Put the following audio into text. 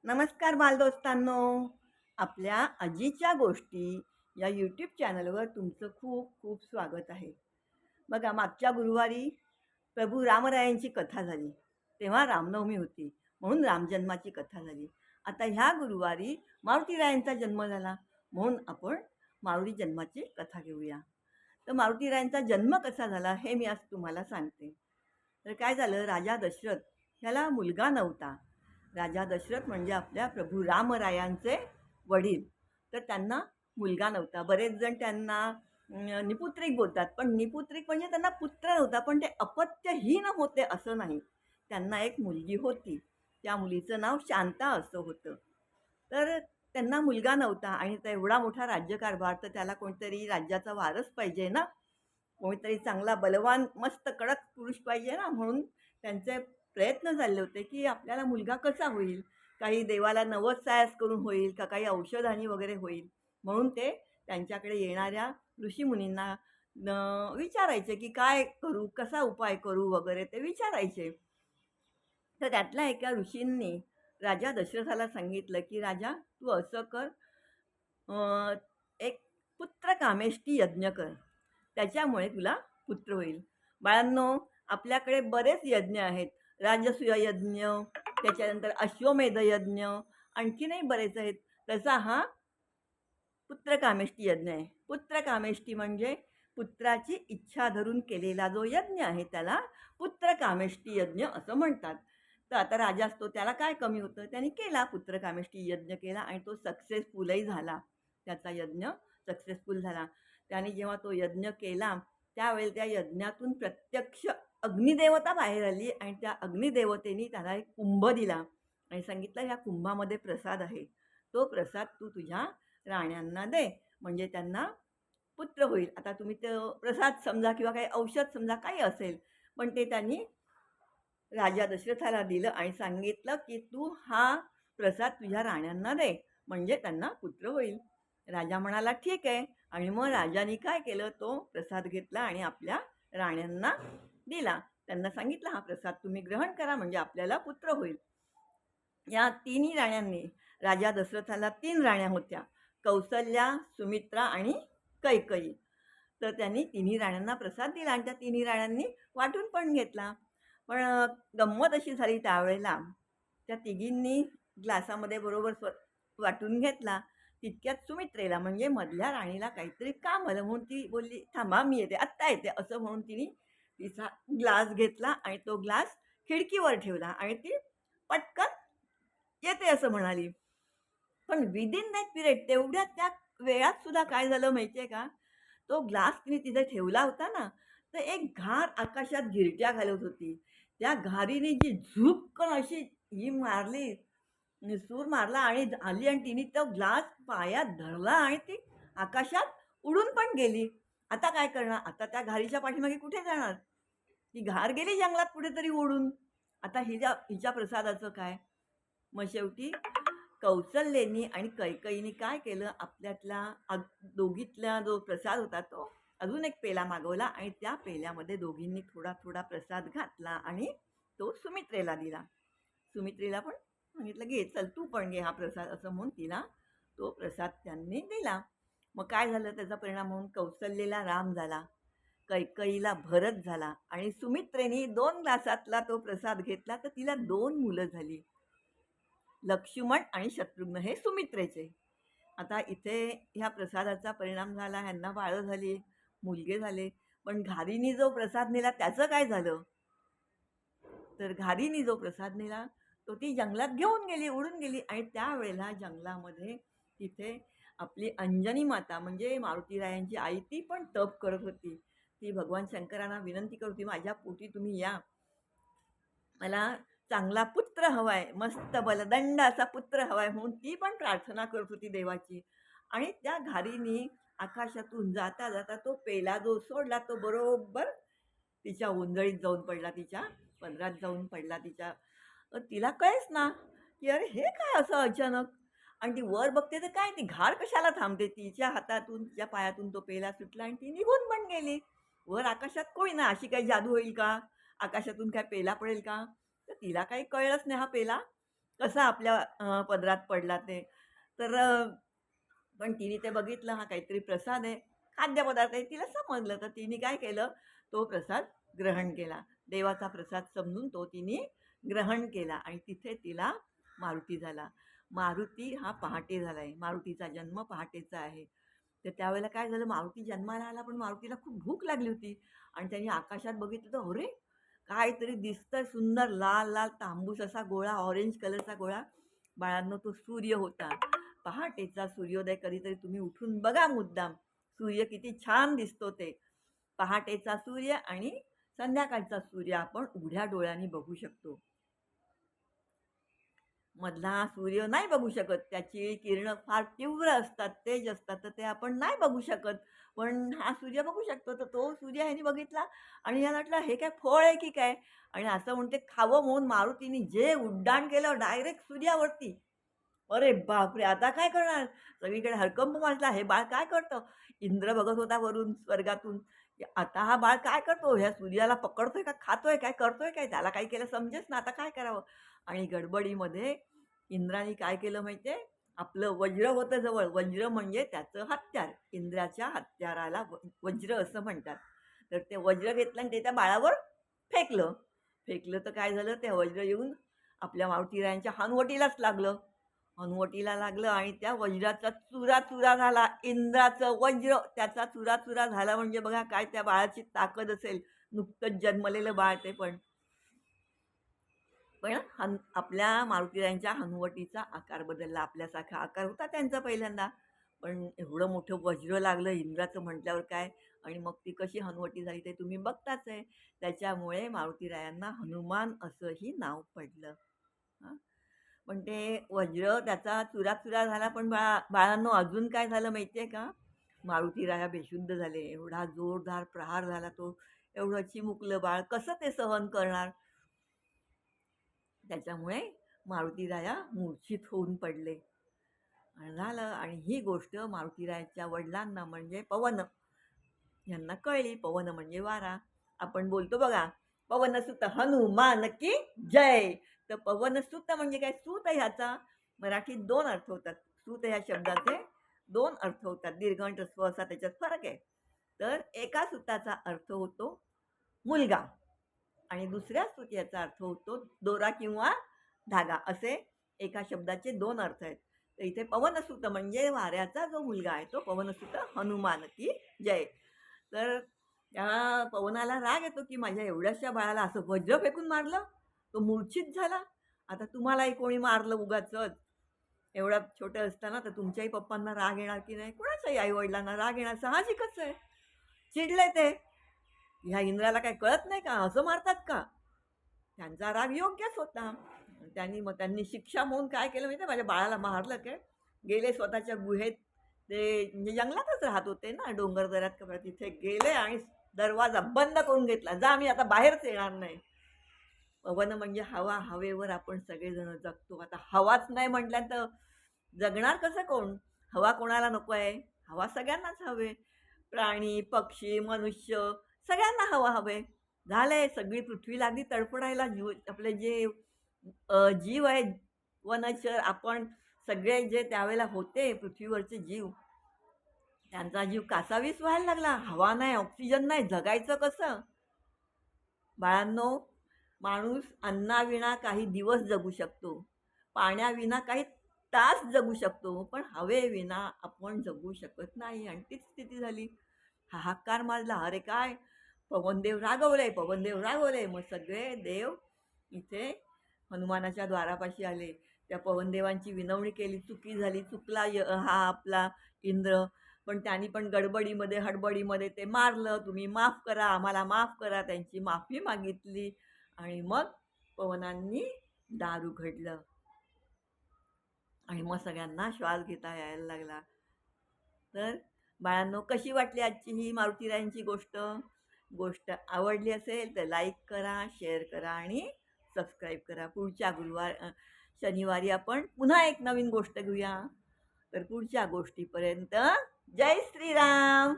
नमस्कार बालदोस्तांनो. आपल्या आजीच्या गोष्टी या यूट्यूब चॅनलवर तुमचं खूप खूप स्वागत आहे. बघा, मागच्या गुरुवारी प्रभू रामरायांची कथा झाली. तेव्हा रामनवमी होती, म्हणून रामजन्माची कथा झाली. आता ह्या गुरुवारी मारुतीरायांचा जन्म झाला, म्हणून आपण मारुती जन्माची कथा घेऊया. तर मारुतीरायांचा जन्म कसा झाला हे मी आज तुम्हाला सांगते. तर काय झालं, राजा दशरथ ह्याला मुलगा नव्हता. राजा दशरथ म्हणजे आपल्या प्रभू रामरायांचे वडील. तर त्यांना मुलगा नव्हता. बरेच जण त्यांना निपुत्रिक बोलतात, पण निपुत्रिक म्हणजे त्यांना पुत्र नव्हता, पण ते अपत्यहीन होते असं नाही. त्यांना एक मुलगी होती. त्या मुलीचं नाव शांता असं होतं. तर त्यांना मुलगा नव्हता आणि त्या एवढा मोठा राज्यकारभार, तर त्याला कोणतरी राज्याचा वारस पाहिजे ना. कोणीतरी चांगला बलवान मस्त कडक पुरुष पाहिजे ना, म्हणून त्यांचे प्रयत्न चालले होते की आपल्याला मुलगा कसा होईल, काही देवाला नवस सायास करून होईल का, काही औषधानी वगैरे होईल. म्हणून ते त्यांच्याकडे येणाऱ्या ऋषीमुनींना विचारायचे की काय करू, कसा उपाय करू वगैरे ते विचारायचे. तर त्यातल्या एका ऋषींनी राजा दशरथाला सांगितलं की राजा, तू असं कर, अ, एक पुत्र कामेष्टी यज्ञ कर, त्याच्यामुळे तुला पुत्र होईल. बाळांनो, आपल्याकडे बरेच यज्ञ आहेत. राजसूय यज्ञ, त्याच्यानंतर अश्वमेध यज्ञ, आणखीनही बरेच आहेत. तसा हा पुत्रकामेष्टी यज्ञ आहे. पुत्रकामेष्टी म्हणजे पुत्राची इच्छा धरून केलेला जो यज्ञ आहे त्याला पुत्रकामेष्टी यज्ञ असं म्हणतात. तर आता राजा असतो, त्याला काय कमी होतं? त्याने केला, पुत्रकामेष्टी यज्ञ केला आणि तो सक्सेसफुलही झाला. त्याचा यज्ञ सक्सेसफुल झाला. त्याने जेव्हा तो यज्ञ केला, त्यावेळेला त्या यज्ञातून प्रत्यक्ष अग्निदेवता बाहेर आली आणि त्या अग्निदेवतेने त्याला एक कुंभ दिला आणि सांगितलं, ह्या कुंभामध्ये प्रसाद आहे. तो प्रसाद तू तुझ्या राण्यांना दे, म्हणजे त्यांना पुत्र होईल. आता तुम्ही तो प्रसाद समजा किंवा काही औषध समजा, काही असेल, पण ते त्यांनी राजा दशरथाला दिलं आणि सांगितलं की तू हा प्रसाद तुझ्या राण्यांना दे, म्हणजे त्यांना पुत्र होईल. राजा म्हणाला ठीक आहे, आणि मग राजाने काय केलं, तो प्रसाद घेतला आणि आपल्या राण्यांना दिला. त्यांना सांगितलं, हा प्रसाद तुम्ही ग्रहण करा, म्हणजे आपल्याला पुत्र होईल. या तिन्ही राण्यांनी, राजा दशरथाला 3 राण्या होत्या, कौसल्या, सुमित्रा आणि कैकयी. तर त्यांनी तिन्ही राण्यांना प्रसाद दिला आणि त्या तिन्ही राण्यांनी वाटून पण घेतला. पण गंमत अशी झाली त्यावेळेला, त्या तिघींनी ग्लासामध्ये बरोबर वाटून घेतला. तितक्यात सुमित्रेला म्हणजे मधल्या राणीला काहीतरी काम आलं, म्हणून ती बोलली, थांबा मी येते, आत्ता येते, असं म्हणून तिने तिचा ग्लास घेतला आणि तो ग्लास खिडकीवर ठेवला आणि ती पटकन येते असं म्हणाली. पण विदिन दॅट पिरियड, तेवढ्या त्या वेळात सुद्धा काय झालं माहिती आहे का? तो ग्लास तिने तिथे ठेवला होता ना, तर एक घार आकाशात गिरट्या घालत होती. त्या घारीने जी झुपकन अशी ही मारली, सूर मारला आणि आली आणि तिने तो ग्लास पायात धरला आणि ती आकाशात उडून पण गेली. आता काय करणार? आता त्या घारीच्या पाठीमागे कुठे जाणार? ती घार गेली जंगलात कुठेतरी उडून. आता हिच्या हिच्या प्रसादाचं काय? मग शेवटी कौसल्यानी आणि कैकईने काय केलं, आपल्यातला दोघीतला जो प्रसाद होता तो अजून एक पेला मागवला आणि त्या पेल्यामध्ये दोघींनी थोडा थोडा प्रसाद घातला आणि तो सुमित्रेला दिला. सुमित्रेला पण सांगितलं, घे चल तू पण घे हा प्रसाद, असं म्हणून तिला तो प्रसाद त्यांनी दिला. मग काय झालं, त्याचा परिणाम म्हणून कौसल्याला राम झाला, कैकईला भरत झाला आणि सुमित्रेने 2 ग्लासातला तो प्रसाद घेतला, तर तिला 2 मुलं झाली, लक्ष्मण आणि शत्रुघ्न, हे सुमित्रेचे. आता इथे ह्या प्रसादाचा परिणाम झाला, ह्यांना बाळं झाली, मुलगे झाले. पण घारीनी जो प्रसाद नेला त्याचं काय झालं? तर घारीनी जो प्रसाद नेला तो ती जंगलात घेऊन गेली, उडून गेली आणि त्यावेळेला जंगलामध्ये तिथे आपली अंजनी माता म्हणजे मारुतीरायांची आई, ती पण तप करत होती. ती भगवान शंकरांना विनंती करत होती, माझ्या पोटी तुम्ही या, मला चांगला पुत्र हवाय, मस्त बलदंड असा पुत्र हवाय, म्हणून ती पण प्रार्थना करत होती देवाची. आणि त्या घारीनी आकाशातून जाता जाता तो पेला जो सोडला, तो बरोबर तिच्या ओंजळीत जाऊन पडला, तिच्या पदरात जाऊन पडला तिच्या. तिला कळेच ना की अरे हे काय असं अचानक. आणि ती वर बघते तर काय, ती घार कशाला थांबते, तिच्या हातातून तिच्या पायातून तो पेला सुटला आणि ती निघून पण गेली. वर आकाशात कोणी ना, अशी काही जादू होईल का, आकाशातून काय पेला पडेल का? तर तिला काही कळलंच नाही हा पेला कसा आपल्या पदरात पडला ते. तर पण तिने ते बघितलं हा काहीतरी प्रसाद आहे, खाद्यपदार्थ आहे. तिला समजलं तर तिने काय केलं, तो प्रसाद ग्रहण केला. देवाचा प्रसाद समजून तो तिने ग्रहण केला आणि तिथे तिला मारुती झाला. मारुती हा पहाटे झालाय. मारुतीचा जन्म पहाटेचा आहे. तर त्यावेळेला काय झालं, मारुती जन्माला आला, पण मारुतीला खूप भूक लागली होती आणि त्याने आकाशात बघितलं तर अरे, काहीतरी दिसतंय सुंदर लाल लाल तांबूस असा गोळा, ऑरेंज कलरचा गोळा. बाळांनो, तो सूर्य होता. पहाटेचा सूर्योदय कधीतरी तुम्ही उठून बघा मुद्दाम. सूर्य किती छान दिसतो ते. पहाटेचा सूर्य आणि संध्याकाळचा सूर्य आपण उघड्या डोळ्यांनी बघू शकतो. मधला सूर्य नाही बघू शकत. त्याची किरणं फार तीव्र असतात, तेज असतात, तर ते आपण नाही बघू शकत. पण हा सूर्य बघू शकतो. तर तो सूर्य ह्याने बघितला आणि याला वाटलं हे काय फळ आहे की काय? आणि असं म्हणते खावं म्हणून मारुतीने जे उड्डाण केलं डायरेक्ट सूर्यावरती. अरे बापरे! आता काय करणार? सगळीकडे हरकंप माजला. हे बाळ काय करतं? इंद्र बघत होता वरून स्वर्गातून, की आता हा बाळ काय करतो? ह्या सूर्याला पकडतोय का खातोय काय करतोय काय? त्याला काही केलं समजेच ना, आता काय करावं? आणि गडबडीमध्ये इंद्राने काय केलं माहिती आपलं वज्र होतं जवळ. वज्र म्हणजे त्याचं हत्यार. इंद्राच्या हत्याराला वज्र असं म्हणतात. तर ते वज्र घेतलं आणि ते त्या बाळावर फेकलं. फेकलं तर काय झालं? ते वज्र येऊन आपल्या मावतीरायांच्या हनुवटीलाच लागलं. हनुवटीला लागलं आणि त्या वज्राचा चुरा-चुरा झाला. इंद्राचं वज्र त्याचा चुरा-चुरा झाला म्हणजे बघा काय त्या बाळाची ताकद असेल. नुकतंच जन्मलेलं बाळ ते पण. पण आपल्या मारुतीरायांच्या हनुवटीचा आकार बदलला. आपल्यासारखा आकार होता त्यांचा पहिल्यांदा. पण एवढं मोठं वज्र लागलं इंद्राचं म्हटल्यावर काय आणि मग ती कशी हनुवटी झाली ते तुम्ही बघताच आहे. त्याच्यामुळे मारुतीरायांना हनुमान असंही नाव पडलं. हां. पण ते वज्र त्याचा चुरा-चुरा झाला, पण बाळांनो अजून काय झालं माहिती आहे का? मारुतीराया बेशुद्ध झाले. एवढा जोरदार प्रहार झाला तो. एवढं चिमुकलं बाळ कसं ते सहन करणार? त्याच्यामुळे मारुतीराया मूर्छित होऊन पडले. आणि झालं आणि ही गोष्ट मारुतीरायाच्या वडिलांना म्हणजे पवन यांना कळली. पवन म्हणजे वारा. आपण बोलतो बघा, पवनसुत हनुमान की जय. तर पवनसुत म्हणजे काय? सूत ह्याचा मराठीत 2 अर्थ होतात. सूत ह्या शब्दाचे 2 अर्थ होतात. दीर्घ आणि ह्रस्व असा त्याच्यात फरक आहे. तर एका सुताचा अर्थ होतो मुलगा आणि दुसऱ्या स्तुतीचा अर्थ होतो दोरा किंवा धागा. असे एका शब्दाचे 2 अर्थ आहेत. तर इथे पवनसुत म्हणजे वाऱ्याचा जो मुलगा आहे तो पवनसुत हनुमान की जय. तर त्या पवनाला राग येतो की माझ्या एवढ्याशा बाळाला असं वज्र फेकून मारलं, तो मूर्छित झाला. आता तुम्हालाही कोणी मारलं उगाचच एवढा छोटं असताना तर तुमच्याही पप्पांना राग येणार की नाही? कुणाच्याही आई-वडिलांना राग येणार साहजिकच आहे. चिडले ते. ह्या इंद्राला काही कळत नाही का? असं मारतात का? त्यांचा राग योग्यच होता. त्यांनी शिक्षा म्हणून काय केलं माहिती आहे? माझ्या बाळाला मारलं काय? गेले स्वतःच्या गुहेत ते म्हणजे जंगलातच राहत होते ना, डोंगरदऱ्यात का तिथे गेले आणि दरवाजा बंद करून घेतला. जा मी आता बाहेरच येणार नाही. पवन म्हणजे हवा. हवेवर आपण सगळेजण जगतो. आता हवाच नाही म्हटलं तर जगणार कसं कोण? हवा कोणाला नको आहे? हवा सगळ्यांनाच हवे. प्राणी, पक्षी, मनुष्य सगळ्यांना हवा हवे. झालंय सगळी पृथ्वी लागली तडफडायला. आपले जे जीव आहेत, वनचर आपण सगळे जे त्यावेळेला होते पृथ्वीवरचे जीव, त्यांचा जीव कासावीस व्हायला लागला. हवा नाही, ऑक्सिजन नाही, जगायचं कसं? बाळांनो, माणूस अन्नाविना काही दिवस जगू शकतो. पाण्याविना काही तास जगू शकतो. पण हवेविना आपण जगू शकत नाही आणि तीच स्थिती झाली. हाहाकार माजला. अरे काय? पवनदेव रागवले, पवनदेव रागवले. मग सगळे देव इथे हनुमानाच्या द्वारापाशी आले. त्या पवनदेवांची विनवणी केली. चुकी झाली, चुकला हा आपला इंद्र. पण त्यांनी पण गडबडीमध्ये, हडबडीमध्ये ते मारलं. तुम्ही माफ करा, आम्हाला माफ करा. त्यांची माफी मागितली आणि मग पवनांनी दार उघडलं आणि मग सगळ्यांना श्वास घेता यायला लागला. तर बाळांनो, कशी वाटली आजची ही मारुतीरायांची गोष्ट? गोष्ट आवडली असेल तर लाईक करा, शेअर करा आणि सबस्क्राईब करा. पुढच्या शनिवारी आपण पुन्हा एक नवीन गोष्ट घेऊया. तर पुढच्या गोष्टीपर्यंत जय श्रीराम.